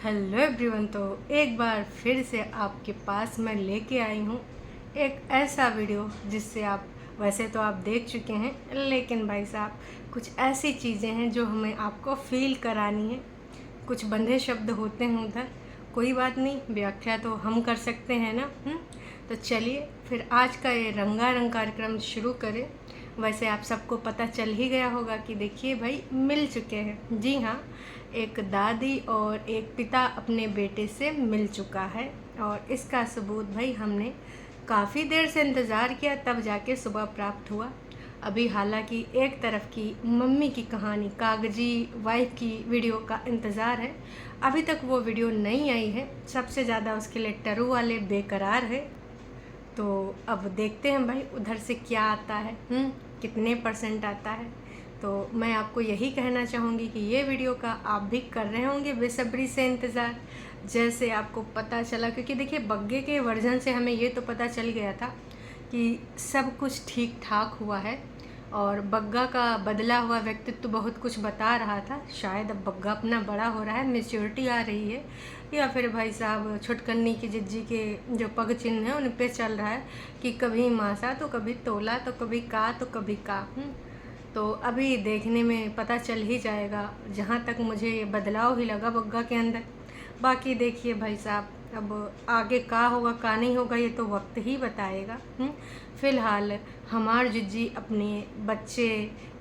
Hello everyone. तो एक बार फिर से आपके पास मैं लेके आई हूँ एक ऐसा वीडियो जिससे आप वैसे तो आप देख चुके हैं, लेकिन भाई साहब कुछ ऐसी चीज़ें हैं जो हमें आपको फील करानी है। कुछ बंधे शब्द होते हैं उधर, कोई बात नहीं, व्याख्या तो हम कर सकते हैं ना। तो चलिए फिर आज का ये रंगारंग कार्यक्रम शुरू करें। वैसे आप सबको पता चल ही गया होगा कि देखिए भाई मिल चुके हैं। जी हाँ, एक दादी और एक पिता अपने बेटे से मिल चुका है और इसका सबूत भाई हमने काफ़ी देर से इंतज़ार किया, तब जाके सुबह प्राप्त हुआ। अभी हालांकि एक तरफ की मम्मी की कहानी, कागजी वाइफ की वीडियो का इंतज़ार है, अभी तक वो वीडियो नहीं आई है। सबसे ज़्यादा उसके लिए टरू वाले बेकरार है। तो अब देखते हैं भाई उधर से क्या आता है, कितने परसेंट आता है। तो मैं आपको यही कहना चाहूँगी कि ये वीडियो का आप भी कर रहे होंगे बेसब्री से इंतज़ार, जैसे आपको पता चला। क्योंकि देखिए बग्गे के वर्जन से हमें ये तो पता चल गया था कि सब कुछ ठीक ठाक हुआ है और बग्गा का बदला हुआ व्यक्तित्व बहुत कुछ बता रहा था। शायद अब बग्गा अपना बड़ा हो रहा है, मैच्योरिटी आ रही है, या फिर भाई साहब छुटकन्नी की जिज्जी के जो पग चिन्ह हैं उन पे चल रहा है कि कभी मासा तो कभी तोला तो कभी का तो कभी का। तो अभी देखने में पता चल ही जाएगा। जहाँ तक मुझे ये बदलाव ही लगा बग्गा के अंदर। बाकी देखिए भाई साहब, अब आगे का होगा का नहीं होगा ये तो वक्त ही बताएगा। फ़िलहाल हमार जिज्जी अपने बच्चे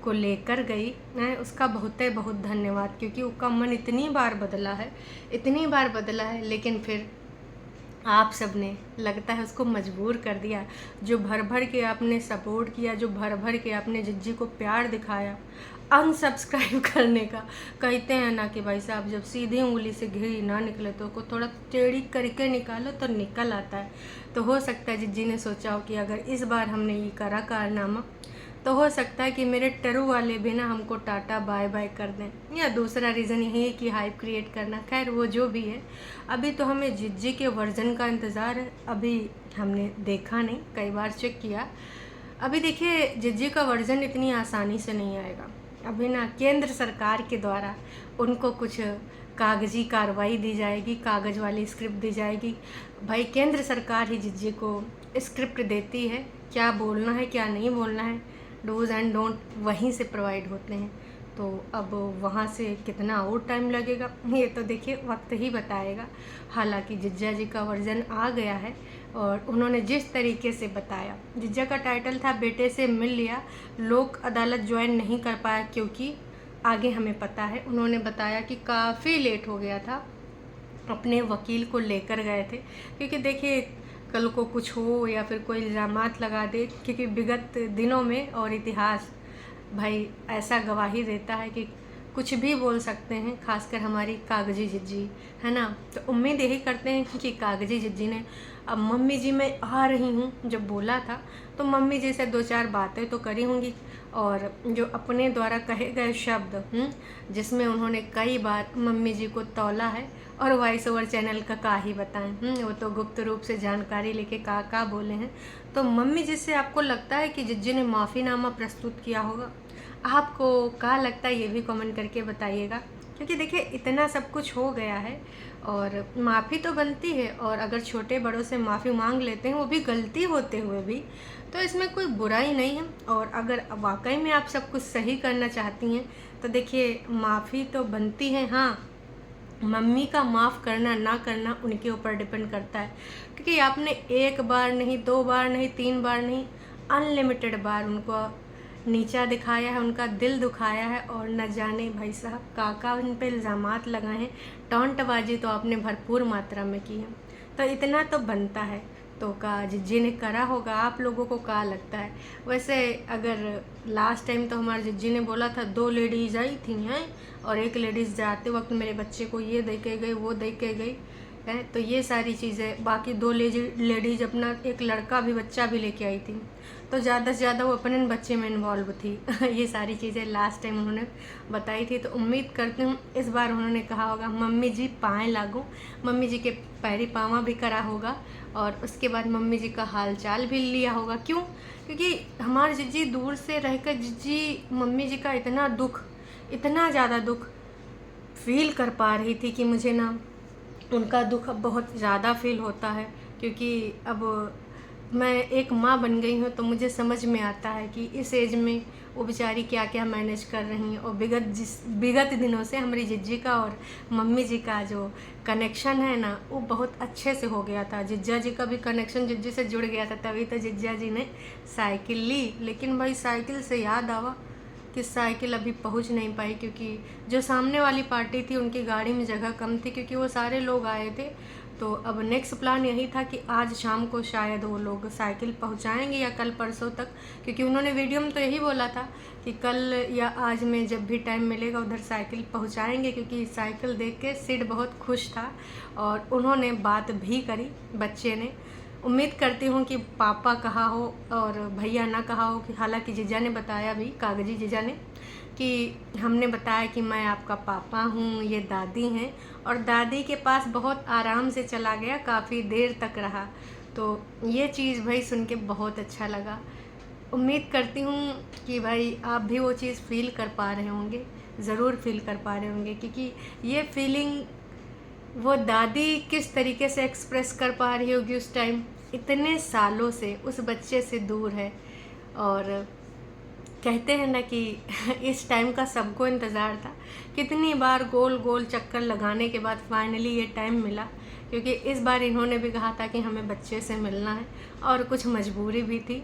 को लेकर गई है, उसका बहुत धन्यवाद। क्योंकि उसका मन इतनी बार बदला है, इतनी बार बदला है, लेकिन फिर आप सब ने लगता है उसको मजबूर कर दिया। जो भर भर के आपने सपोर्ट किया, जो भर भर के आपने जिज्जी को प्यार दिखाया, अनसब्सक्राइब करने का। कहते हैं ना कि भाई साहब जब सीधी उंगली से घी ना निकले तो को थोड़ा टेढ़ी करके निकालो तो निकल आता है। तो हो सकता है जिज्जी ने सोचा हो कि अगर इस बार हमने ये करा कारनामा तो हो सकता है कि मेरे टरू वाले भी ना हमको टाटा बाय बाय कर दें। या दूसरा रीज़न यही है कि हाइप क्रिएट करना। खैर वो जो भी है, अभी तो हमें जिज्जी के वर्जन का इंतज़ार है। अभी हमने देखा नहीं, कई बार चेक किया। अभी देखिए जिज्जी का वर्जन इतनी आसानी से नहीं आएगा। अभी ना केंद्र सरकार के द्वारा उनको कुछ कागजी कार्रवाई दी जाएगी, कागज़ वाली स्क्रिप्ट दी जाएगी। भाई केंद्र सरकार ही जिज्जी को स्क्रिप्ट देती है, क्या बोलना है क्या नहीं बोलना है, डूज़ एंड डोंट वहीं से प्रोवाइड होते हैं। तो अब वहाँ से कितना और टाइम लगेगा ये तो देखिए वक्त ही बताएगा। हालांकि जिज्जा जी का वर्जन आ गया है और उन्होंने जिस तरीके से बताया, जिज्जा का टाइटल था बेटे से मिल लिया, लोक अदालत ज्वाइन नहीं कर पाया क्योंकि आगे हमें पता है, उन्होंने बताया कि काफ़ी लेट हो गया था, अपने वकील को लेकर गए थे। क्योंकि देखिए कल को कुछ हो या फिर कोई इल्ज़ामात लगा दे, क्योंकि विगत दिनों में और इतिहास भाई ऐसा गवाही देता है कि कुछ भी बोल सकते हैं, खासकर हमारी कागजी जिज्जी, है ना। तो उम्मीद यही करते हैं कि कागजी जिज्जी ने अब मम्मी जी मैं आ रही हूँ जब बोला था तो मम्मी जी से दो चार बातें तो करी होंगी, और जो अपने द्वारा कहे गए शब्द जिसमें उन्होंने कई बार मम्मी जी को तौला है, और वॉइस ओवर चैनल का ही बताएं, वो तो गुप्त रूप से जानकारी लेके का बोले हैं। तो मम्मी जी से आपको लगता है कि जिज्जी ने माफ़ीनामा प्रस्तुत किया होगा? आपको क्या लगता है ये भी कमेंट करके बताइएगा। क्योंकि देखिए इतना सब कुछ हो गया है और माफ़ी तो बनती है, और अगर छोटे बड़ों से माफ़ी मांग लेते हैं वो भी गलती होते हुए भी, तो इसमें कोई बुराई नहीं है। और अगर वाकई में आप सब कुछ सही करना चाहती हैं तो देखिए माफ़ी तो बनती है। हाँ, मम्मी का माफ़ करना ना करना उनके ऊपर डिपेंड करता है। क्योंकि आपने एक बार नहीं, दो बार नहीं, तीन बार नहीं, अनलिमिटेड बार उनको नीचा दिखाया है, उनका दिल दुखाया है, और न जाने भाई साहब काका उन पर इल्ज़ामात लगाए हैं। टॉन्टबाजी तो आपने भरपूर मात्रा में की है, तो इतना तो बनता है। तो का जिज्जी ने करा होगा, आप लोगों को क्या लगता है? वैसे अगर लास्ट टाइम तो हमारे जिज्जी ने बोला था 2 लेडीज़ आई थी हैं, और एक लेडीज़ जाते वक्त मेरे बच्चे को ये दे के गई, वो दे के गई है। तो ये सारी चीज़ें, बाकी 2 लेडीज़ अपना एक लड़का भी, बच्चा भी लेके आई थी, तो ज़्यादा से ज़्यादा वो अपने बच्चे में इन्वॉल्व थी। ये सारी चीज़ें लास्ट टाइम उन्होंने बताई थी। तो उम्मीद करती हूँ इस बार उन्होंने कहा होगा मम्मी जी पाएँ लागू, मम्मी जी के पैरी पावा भी करा होगा, और उसके बाद मम्मी जी का हाल चाल भी लिया होगा। क्यों? क्योंकि हमारी जिज्जी दूर से रहकर जिज्जी मम्मी जी का इतना दुख, इतना ज़्यादा दुख फील कर पा रही थी कि मुझे ना उनका दुख अब बहुत ज़्यादा फील होता है, क्योंकि अब मैं एक माँ बन गई हूँ तो मुझे समझ में आता है कि इस एज में वो बेचारी क्या क्या मैनेज कर रही हैं। और विगत दिनों से हमारी जिज्जी का और मम्मी जी का जो कनेक्शन है ना, वो बहुत अच्छे से हो गया था। जिज्जा जी का भी कनेक्शन जिज्जी से जुड़ गया था, तभी तो जिज्जा जी ने साइकिल ली। लेकिन भाई साइकिल से याद आवा कि साइकिल अभी पहुंच नहीं पाई, क्योंकि जो सामने वाली पार्टी थी उनकी गाड़ी में जगह कम थी, क्योंकि वो सारे लोग आए थे। तो अब नेक्स्ट प्लान यही था कि आज शाम को शायद वो लोग साइकिल पहुंचाएंगे या कल परसों तक, क्योंकि उन्होंने वीडियो में तो यही बोला था कि कल या आज में जब भी टाइम मिलेगा उधर साइकिल पहुंचाएंगे, क्योंकि साइकिल देख के सिड बहुत खुश था और उन्होंने बात भी करी बच्चे ने। उम्मीद करती हूँ कि पापा कहा हो और भैया ना कहा हो, कि हालांकि जीजा ने बताया भी, कागजी जीजा ने, कि हमने बताया कि मैं आपका पापा हूँ, ये दादी हैं। और दादी के पास बहुत आराम से चला गया, काफ़ी देर तक रहा। तो ये चीज़ भाई सुन के बहुत अच्छा लगा। उम्मीद करती हूँ कि भाई आप भी वो चीज़ फ़ील कर पा रहे होंगे, ज़रूर फील कर पा रहे होंगे, क्योंकि ये फीलिंग वो दादी किस तरीके से एक्सप्रेस कर पा रही होगी उस टाइम, इतने सालों से उस बच्चे से दूर है। और कहते हैं ना कि इस टाइम का सबको इंतज़ार था। कितनी बार गोल गोल चक्कर लगाने के बाद फाइनली ये टाइम मिला, क्योंकि इस बार इन्होंने भी कहा था कि हमें बच्चे से मिलना है और कुछ मजबूरी भी थी।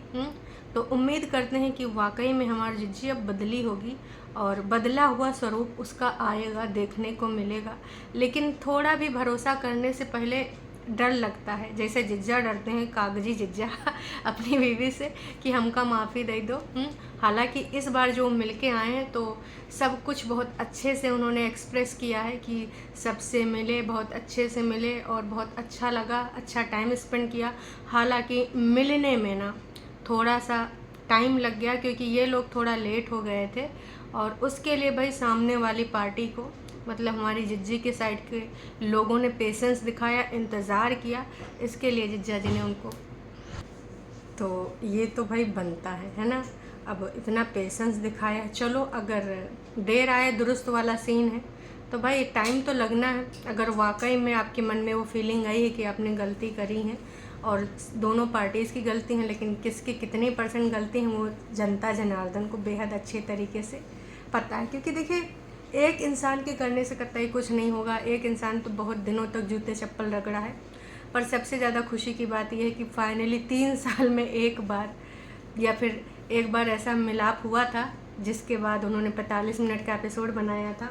तो उम्मीद करते हैं कि वाकई में हमारी जिज्जी अब बदली होगी और बदला हुआ स्वरूप उसका आएगा, देखने को मिलेगा। लेकिन थोड़ा भी भरोसा करने से पहले डर लगता है, जैसे जिज्जा डरते हैं, कागजी जिज्जा अपनी बीवी से, कि हमका माफ़ी दे दो। हालांकि इस बार जो मिल के आए हैं तो सब कुछ बहुत अच्छे से उन्होंने एक्सप्रेस किया है कि सबसे मिले, बहुत अच्छे से मिले और बहुत अच्छा लगा, अच्छा टाइम स्पेंड किया। हालांकि मिलने में ना थोड़ा सा टाइम लग गया, क्योंकि ये लोग थोड़ा लेट हो गए थे और उसके लिए भाई सामने वाली पार्टी को, मतलब हमारी जिज्जी के साइड के लोगों ने पेशेंस दिखाया, इंतज़ार किया। इसके लिए जिज्जा जी ने उनको, तो ये तो भाई बनता है ना। अब इतना पेशेंस दिखाया, चलो अगर देर आए दुरुस्त वाला सीन है तो भाई टाइम तो लगना है। अगर वाकई में आपके मन में वो फीलिंग आई है कि आपने गलती करी है, और दोनों पार्टीज़ की गलती है, लेकिन किसकी कितनी % गलती है वो जनता जनार्दन को बेहद अच्छे तरीके से पता है। क्योंकि देखिए, एक इंसान के करने से कतई कुछ नहीं होगा। एक इंसान तो बहुत दिनों तक जूते चप्पल रगड़ा है, पर सबसे ज़्यादा खुशी की बात यह है कि फाइनली 3 साल में एक बार या फिर एक बार ऐसा मिलाप हुआ था, जिसके बाद उन्होंने 45 मिनट का एपिसोड बनाया था।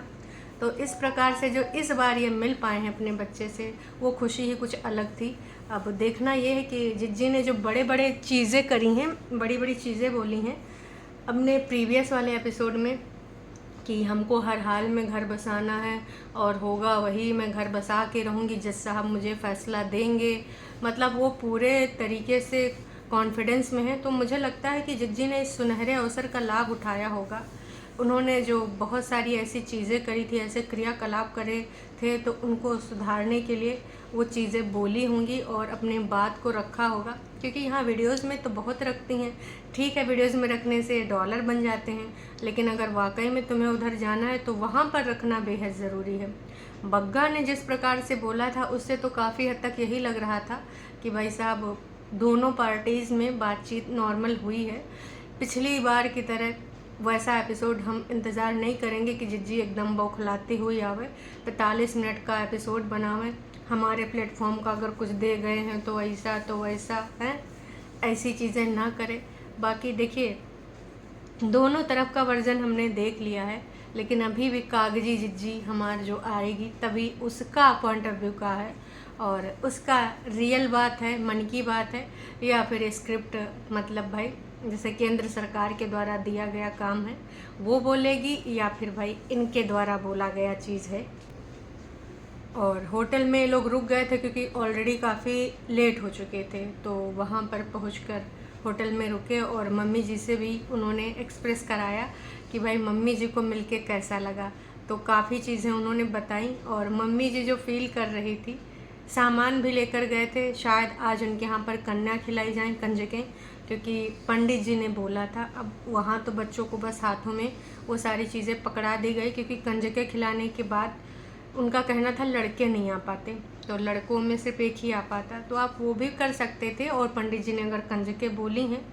तो इस प्रकार से जो इस बार ये मिल पाए हैं अपने बच्चे से, वो खुशी ही कुछ अलग थी। अब देखना ये है कि जिज्जी ने जो बड़े बड़े चीज़ें करी हैं, बड़ी बड़ी चीज़ें बोली हैं अपने प्रीवियस वाले एपिसोड में, कि हमको हर हाल में घर बसाना है और होगा वही, मैं घर बसा के रहूँगी, जज साहब मुझे फ़ैसला देंगे। मतलब वो पूरे तरीके से कॉन्फिडेंस में है। तो मुझे लगता है कि जिज्जी ने इस सुनहरे अवसर का लाभ उठाया होगा। उन्होंने जो बहुत सारी ऐसी चीज़ें करी थी, ऐसे क्रियाकलाप करे थे, तो उनको सुधारने के लिए वो चीज़ें बोली होंगी और अपने बात को रखा होगा। क्योंकि यहाँ वीडियोस में तो बहुत रखती हैं, ठीक है, वीडियोस में रखने से डॉलर बन जाते हैं, लेकिन अगर वाकई में तुम्हें उधर जाना है तो वहाँ पर रखना बेहद ज़रूरी है। बग्गा ने जिस प्रकार से बोला था, उससे तो काफ़ी हद तक यही लग रहा था कि भाई साहब दोनों पार्टीज़ में बातचीत नॉर्मल हुई है। पिछली बार की तरह वैसा एपिसोड हम इंतज़ार नहीं करेंगे कि जिज्जी एकदम बौखलाती हुई आवे, 45 मिनट का एपिसोड बनावे, हमारे प्लेटफॉर्म का अगर कुछ दे गए हैं तो ऐसा तो वैसा है, ऐसी चीज़ें ना करें। बाकी देखिए, दोनों तरफ का वर्जन हमने देख लिया है, लेकिन अभी भी कागजी जिज्जी हमारी जो आएगी तभी उसका पॉइंट ऑफ व्यू का है और उसका रियल बात है, मन की बात है, या फिर स्क्रिप्ट, मतलब भाई जैसे केंद्र सरकार के द्वारा दिया गया काम है वो बोलेगी, या फिर भाई इनके द्वारा बोला गया चीज़ है। और होटल में लोग रुक गए थे क्योंकि ऑलरेडी काफ़ी लेट हो चुके थे, तो वहाँ पर पहुंचकर होटल में रुके और मम्मी जी से भी उन्होंने एक्सप्रेस कराया कि भाई मम्मी जी को मिलके कैसा लगा। तो काफ़ी चीज़ें उन्होंने बताई और मम्मी जी जो फील कर रही थी, सामान भी लेकर गए थे, शायद आज उनके यहाँ पर कन्या खिलाई जाएं, कंजकें, क्योंकि पंडित जी ने बोला था। अब वहाँ तो बच्चों को बस हाथों में वो सारी चीज़ें पकड़ा दी गई, क्योंकि कंजकें खिलाने के बाद उनका कहना था लड़के नहीं आ पाते, तो लड़कों में सिर्फ एक ही आ पाता, तो आप वो भी कर सकते थे। और पंडित जी ने अगर कंजकें बोली हैं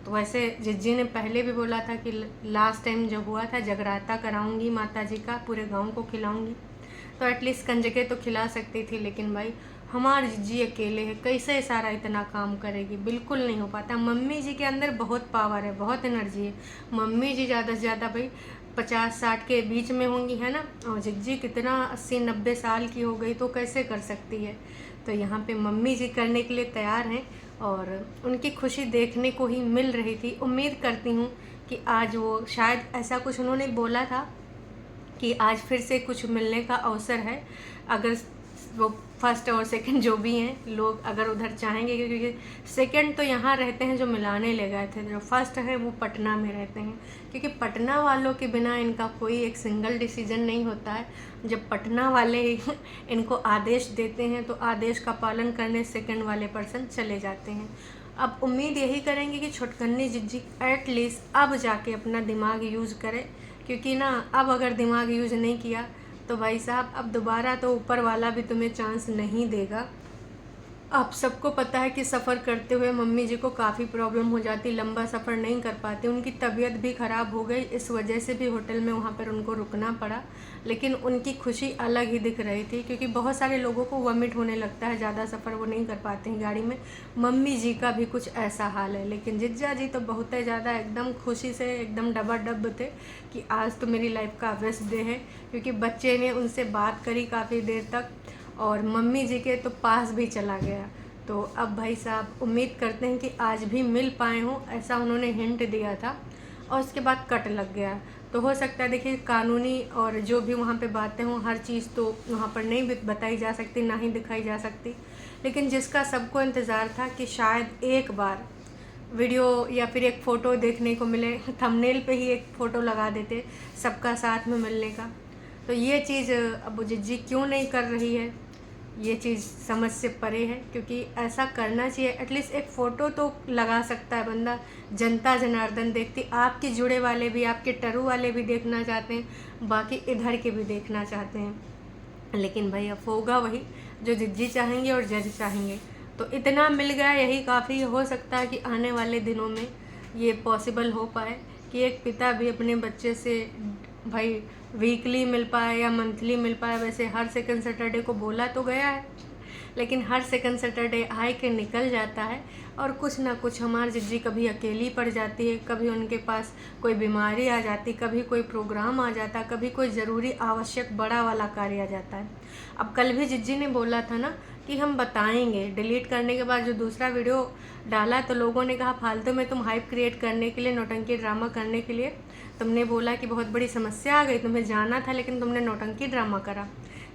तो वैसे जिज्जी ने पहले भी बोला था कि लास्ट टाइम जब हुआ था जगराता कराऊंगी माता जी का, पूरे गांव को खिलाऊंगी, तो एटलीस्ट कंजकें तो खिला सकती थी। लेकिन भाई हमारी जिज्जी अकेले है, कैसे सारा इतना काम करेगी, बिल्कुल नहीं हो पाता। मम्मी जी के अंदर बहुत पावर है, बहुत एनर्जी है। मम्मी जी ज़्यादा से ज़्यादा भाई 50-60 के बीच में होंगी, है ना, और जिज्जी कितना 80-90 साल की हो गई, तो कैसे कर सकती है। तो यहाँ पे मम्मी जी करने के लिए तैयार हैं और उनकी खुशी देखने को ही मिल रही थी। उम्मीद करती हूँ कि आज वो शायद ऐसा कुछ उन्होंने बोला था कि आज फिर से कुछ मिलने का अवसर है। अगर वो फर्स्ट और सेकंड जो भी हैं लोग अगर उधर चाहेंगे, क्योंकि सेकंड तो यहाँ रहते हैं जो मिलाने ले गए थे, जो फर्स्ट है वो पटना में रहते हैं, क्योंकि पटना वालों के बिना इनका कोई एक सिंगल डिसीजन नहीं होता है। जब पटना वाले इनको आदेश देते हैं तो आदेश का पालन करने सेकंड वाले पर्सन चले जाते हैं। अब उम्मीद यही करेंगे कि छोटकन्नी जिज्जी एटलीस्ट अब जाके अपना दिमाग यूज़ करे, क्योंकि ना अब अगर दिमाग यूज़ नहीं किया तो भाई साहब अब दोबारा तो ऊपर वाला भी तुम्हें चांस नहीं देगा। आप सबको पता है कि सफ़र करते हुए मम्मी जी को काफ़ी प्रॉब्लम हो जाती, लंबा सफ़र नहीं कर पाती, उनकी तबीयत भी ख़राब हो गई, इस वजह से भी होटल में वहाँ पर उनको रुकना पड़ा। लेकिन उनकी खुशी अलग ही दिख रही थी, क्योंकि बहुत सारे लोगों को वॉमिट होने लगता है, ज़्यादा सफ़र वो नहीं कर पाते हैं गाड़ी में। मम्मी जी का भी कुछ ऐसा हाल है, लेकिन जिज्जा जी तो बहुत ही ज़्यादा एकदम खुशी से एकदम डबाडब थे कि आज तो मेरी लाइफ का बेस्ट डे है, क्योंकि बच्चे ने उनसे बात करी काफ़ी देर तक और मम्मी जी के तो पास भी चला गया। तो अब भाई साहब उम्मीद करते हैं कि आज भी मिल पाए हों, ऐसा उन्होंने हिंट दिया था और उसके बाद कट लग गया। तो हो सकता है, देखिए कानूनी और जो भी वहाँ पे बातें हों, हर चीज़ तो वहाँ पर नहीं बताई जा सकती, ना ही दिखाई जा सकती। लेकिन जिसका सबको इंतज़ार था कि शायद एक बार वीडियो या फिर एक फ़ोटो देखने को मिले, थंबनेल पे ही एक फ़ोटो लगा देते सबका साथ में मिलने का, तो ये चीज़ अब जिज्जी क्यों नहीं कर रही है, ये चीज़ समझ से परे है। क्योंकि ऐसा करना चाहिए, एटलीस्ट एक फ़ोटो तो लगा सकता है बंदा, जनता जनार्दन देखती, आपके जुड़े वाले भी, आपके टरू वाले भी देखना चाहते हैं, बाकी इधर के भी देखना चाहते हैं। लेकिन भाई अब होगा वही जो जिज्जी चाहेंगे और जज चाहेंगे। तो इतना मिल गया, यही काफ़ी। हो सकता है कि आने वाले दिनों में ये पॉसिबल हो पाए कि एक पिता भी अपने बच्चे से भाई वीकली मिल पाए या मंथली मिल पाए। वैसे हर सेकंड सैटरडे को बोला तो गया है, लेकिन हर सेकंड सैटरडे आए के निकल जाता है और कुछ ना कुछ हमारी जिज्जी कभी अकेली पड़ जाती है, कभी उनके पास कोई बीमारी आ जाती, कभी कोई प्रोग्राम आ जाता, कभी कोई ज़रूरी आवश्यक बड़ा वाला कार्य आ जाता है। अब कल भी जिज्जी ने बोला था ना कि हम बताएंगे, डिलीट करने के बाद जो दूसरा वीडियो डाला तो लोगों ने कहा फालतू में तुम हाइप क्रिएट करने के लिए, नौटंकी ड्रामा करने के लिए तुमने बोला कि बहुत बड़ी समस्या आ गई, तुम्हें जाना था लेकिन तुमने नौटंकी ड्रामा करा।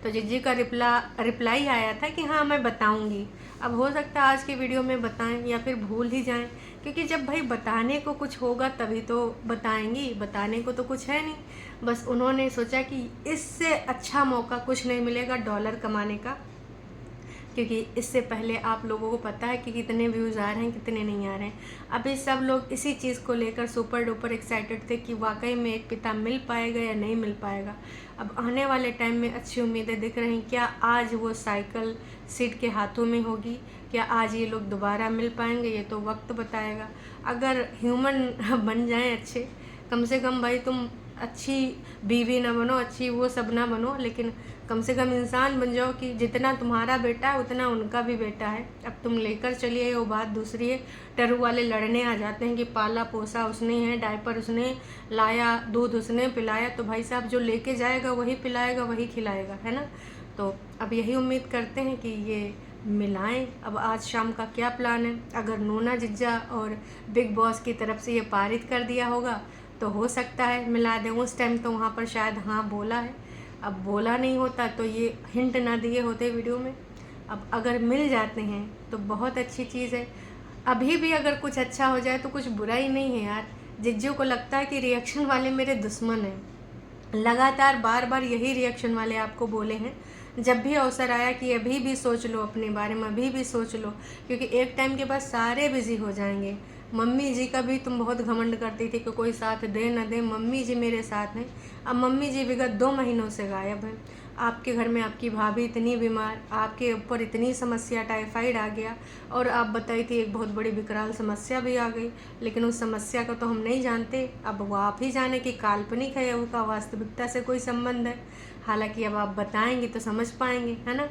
तो जिज्जी का रिप्लाई आया था कि हाँ मैं बताऊंगी। अब हो सकता है आज की वीडियो में बताएं या फिर भूल ही जाएं, क्योंकि जब भाई बताने को कुछ होगा तभी तो बताएंगी, बताने को तो कुछ है नहीं। बस उन्होंने सोचा कि इससे अच्छा मौका कुछ नहीं मिलेगा डॉलर कमाने का, क्योंकि इससे पहले आप लोगों को पता है कि कितने व्यूज़ आ रहे हैं, कितने नहीं आ रहे हैं। अभी सब लोग इसी चीज़ को लेकर सुपर डुपर एक्साइटेड थे कि वाकई में एक पिता मिल पाएगा या नहीं मिल पाएगा। अब आने वाले टाइम में अच्छी उम्मीदें दिख रही। क्या आज वो साइकिल सीट के हाथों में होगी, क्या आज ये लोग दोबारा मिल पाएंगे, ये तो वक्त बताएगा। अगर ह्यूमन बन जाएं अच्छे, कम से कम भाई तुम अच्छी बीवी ना बनो, अच्छी वो सब ना बनो, लेकिन कम से कम इंसान बन जाओ कि जितना तुम्हारा बेटा है उतना उनका भी बेटा है। अब तुम लेकर चलिए वो बात दूसरी है। टरू वाले लड़ने आ जाते हैं कि पाला पोसा उसने है, डायपर उसने लाया, दूध उसने पिलाया, तो भाई साहब जो लेके जाएगा वही पिलाएगा, वही खिलाएगा, है ना। तो अब यही उम्मीद करते हैं कि ये मिलाएं। अब आज शाम का क्या प्लान है, अगर नोना जिज्जा और बिग बॉस की तरफ से ये पारित कर दिया होगा तो हो सकता है मिला दें। उस टाइम तो वहाँ पर शायद हाँ बोला है, अब बोला नहीं होता तो ये हिंट ना दिए होते वीडियो में। अब अगर मिल जाते हैं तो बहुत अच्छी चीज़ है। अभी भी अगर कुछ अच्छा हो जाए तो कुछ बुरा ही नहीं है यार। जिज्जू को लगता है कि रिएक्शन वाले मेरे दुश्मन हैं, लगातार बार बार यही रिएक्शन वाले आपको बोले हैं। जब भी अवसर आया कि अभी भी सोच लो अपने बारे में, अभी भी सोच लो, क्योंकि एक टाइम के बाद सारे बिजी हो जाएंगे। मम्मी जी का भी तुम बहुत घमंड करती थी कि कोई साथ दे न दे, मम्मी जी मेरे साथ हैं। अब मम्मी जी विगत 2 महीनों से गायब हैं। आपके घर में आपकी भाभी इतनी बीमार, आपके ऊपर इतनी समस्या, टाइफाइड आ गया, और आप बताई थी एक बहुत बड़ी विकराल समस्या भी आ गई, लेकिन उस समस्या को तो हम नहीं जानते। अब वो आप ही जाने कि काल्पनिक है या उसका वास्तविकता से कोई संबंध है। हालांकि अब आप बताएंगी तो समझ पाएंगे, है ना।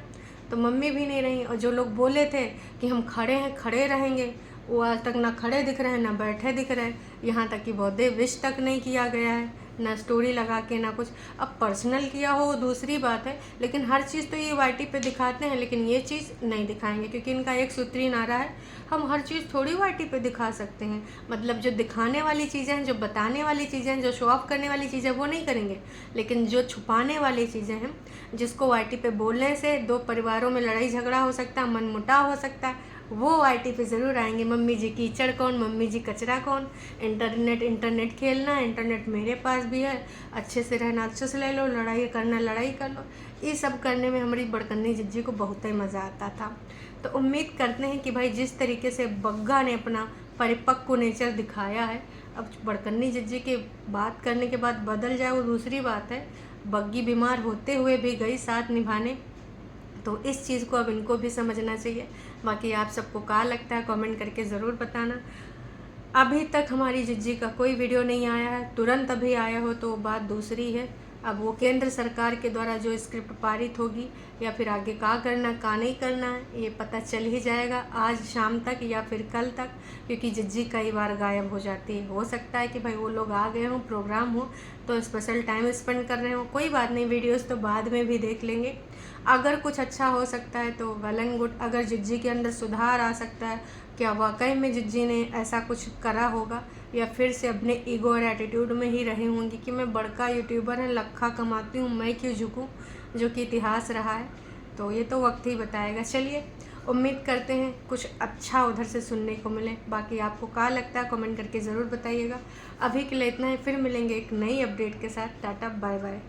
तो मम्मी भी नहीं रही, और जो लोग बोले थे कि हम खड़े हैं, खड़े रहेंगे, वो आज तक ना खड़े दिख रहे हैं ना बैठे दिख रहे हैं। यहाँ तक कि बर्थडे विश तक नहीं किया गया है, ना स्टोरी लगा के ना कुछ। अब पर्सनल किया हो वो दूसरी बात है, लेकिन हर चीज़ तो ये वाईटी पे दिखाते हैं, लेकिन ये चीज़ नहीं दिखाएंगे, क्योंकि इनका एक सूत्री नारा है, हम हर चीज़ थोड़ी वाईटी पे दिखा सकते हैं। मतलब जो दिखाने वाली चीज़ें हैं, जो बताने वाली चीज़ें हैं, जो शो ऑफ करने वाली चीज़ें, वो नहीं करेंगे, लेकिन जो छुपाने वाली चीज़ें हैं, जिसको वाईटी पे बोलने से दो परिवारों में लड़ाई झगड़ा हो सकता है, मनमुटाव हो सकता है, वो वाईटी पे ज़रूर आएंगे। मम्मी जी कीचड़ कौन, मम्मी जी कचरा कौन, इंटरनेट खेलना, इंटरनेट मेरे पास भी है, अच्छे से रहना अच्छे से ले लो, लड़ाई करना लड़ाई कर लो। ये सब करने में हमारी बड़कन्नी जिज्जी को बहुत ही मज़ा आता था। तो उम्मीद करते हैं कि भाई जिस तरीके से बग्गा ने अपना परिपक्व नेचर दिखाया है, अब बड़कन्नी जिज्जी की बात करने के बाद बदल जाए वो दूसरी बात है। बग्गी बीमार होते हुए भी गई साथ निभाने, तो इस चीज़ को अब इनको भी समझना चाहिए। बाकी आप सबको क्या लगता है कमेंट करके ज़रूर बताना। अभी तक हमारी जिज्जी का कोई वीडियो नहीं आया है, तुरंत अभी आया हो तो बात दूसरी है। अब वो केंद्र सरकार के द्वारा जो स्क्रिप्ट पारित होगी, या फिर आगे क्या करना क्या नहीं करना है, ये पता चल ही जाएगा आज शाम तक या फिर कल तक, क्योंकि जिज्जी कई बार गायब हो जाती है। हो सकता है कि भाई वो लोग आ गए हों, प्रोग्राम हो तो स्पेशल टाइम स्पेंड कर रहे हो, कोई बात नहीं, वीडियोस तो बाद में भी देख लेंगे। अगर कुछ अच्छा हो सकता है तो वेल एंड गुड, अगर जिज्जी के अंदर सुधार आ सकता है, क्या वाकई में जिज्जी ने ऐसा कुछ करा होगा, या फिर से अपने ईगो और एटीट्यूड में ही रही होंगी कि मैं बड़का यूट्यूबर है, लखा कमाती हूँ, मैं क्यों झुकूँ, जो कि इतिहास रहा है। तो ये तो वक्त ही बताएगा। चलिए, उम्मीद करते हैं कुछ अच्छा उधर से सुनने को मिले। बाकी आपको क्या लगता है कमेंट करके ज़रूर बताइएगा। अभी के लिए इतना ही, फिर मिलेंगे एक नई अपडेट के साथ। Tata bye bye.